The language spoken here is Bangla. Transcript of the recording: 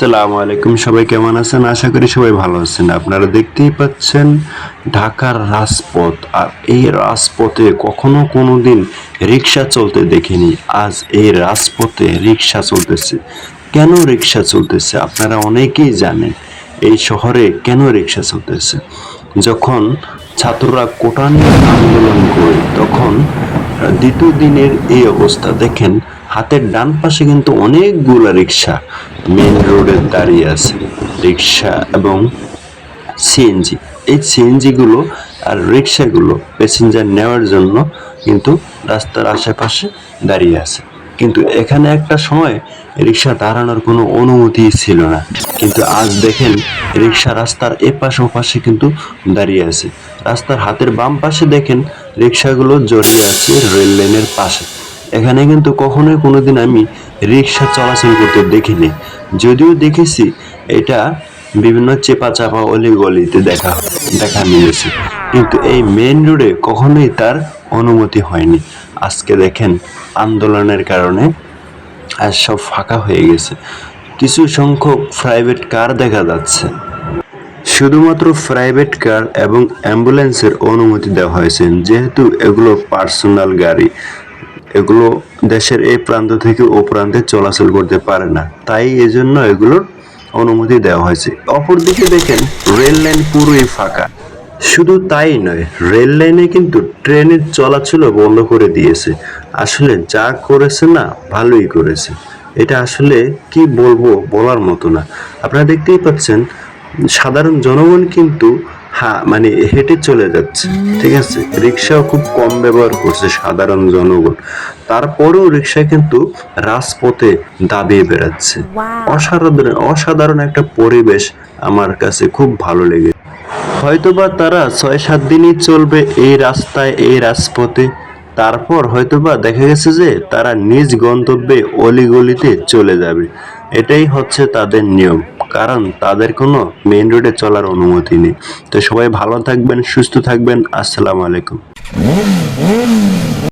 আসসালামু আলাইকুম, সবাই কেমন আছেন? আশা করি সবাই ভালো আছেন। আপনারা দেখতেই পাচ্ছেন ঢাকার রাজপথ, আর এই রাজপথে কখনো কোনোদিন রিক্সা চলতে দেখিনি। আজ এই রাজপথে রিক্সা চলতেছে। কেন রিক্সা চলতেছে আপনারা অনেকেই জানেন। এই শহরে কেন রিক্সা চলতেছে? যখন ছাত্ররা কোটা নিয়ে আন্দোলন করে তখন দ্বিতীয় দিনের এই অবস্থা দেখেন। হাতের ডান পাশে কিন্তু অনেকগুলা রিক্সা মেন রোডে দাঁড়িয়ে আছে। রিক্সা এবং সিএনজি, এই সিএনজি গুলো আর রিক্সাগুলো প্যাসেঞ্জার নেওয়ার জন্য কিন্তু রাস্তার আশেপাশে দাঁড়িয়ে আছে। কিন্তু এখানে একটা সময় রিক্সা দাঁড়ানোর কোনো অনুমতি ছিল না, কিন্তু আজ দেখেন রিক্সা রাস্তার এপাশ ওপাশে কিন্তু দাঁড়িয়ে আছে। রাস্তার হাতের বাম পাশে দেখেন রিক্সাগুলো জড়িয়ে আছে রেল লাইনের পাশে। এখানে কিন্তু কখনোই কোনোদিন আমি রিক্সা চলাচল করতে দেখিনি। যদিও দেখেছি এটা বিভিন্ন চেপা চাপা অলি গলিতে দেখা মিলেছে, কিন্তু এই মেইন রোডে কখনোই তার অনুমতি হয়নি। আজকে দেখেন আন্দোলনের কারণে আজ সব ফাঁকা হয়ে গেছে। কিছু সংখ্যক প্রাইভেট কার দেখা যাচ্ছে। শুধুমাত্র প্রাইভেট কার এবং অ্যাম্বুলেন্সের অনুমতি দেওয়া হয়েছে, যেহেতু এগুলো পার্সোনাল গাড়ি। এগুলো দেশের এই প্রান্ত থেকে ও প্রান্তে চলাচল করতে পারে না, তাই এজন্য এগুলোর অনুমতি দেওয়া হয়েছে। অপরদিকে দেখেন রেল লাইন পুরোই ফাঁকা। শুধু তাই নয়, রেল লাইনে কিন্তু ট্রেনের চলাচলও বন্ধ করে দিয়েছে। আসলে যা করেছে না, ভালোই করেছে। এটা আসলে কি বলবো, বলার মতো না। আপনারা দেখতেই পাচ্ছেন সাধারণ জনগণ কিন্তু মানে হেঁটে চলে যাচ্ছে, ঠিক আছে। রিক্সাও খুব কম ব্যবহার করছে সাধারণ জনগণ, তারপরেও রিক্সা কিন্তু রাজপথে দাবিয়ে বেড়াচ্ছে। অসাধারণ একটা পরিবেশ আমার কাছে খুব ভালো লেগে। হয়তোবা তারা 6-7 দিনই চলবে এই রাস্তায়, এই রাজপথে। তারপর হয়তোবা দেখা গেছে যে তারা নিজ গন্তব্যে অলিগলিতে চলে যাবে। এটাই হচ্ছে তাদের নিয়ম, কারণ তাদের কোনো মেইন রোডে চলার অনুমতি নেই। তো সবাই ভালো থাকবেন, সুস্থ থাকবেন। আসসালামু আলাইকুম।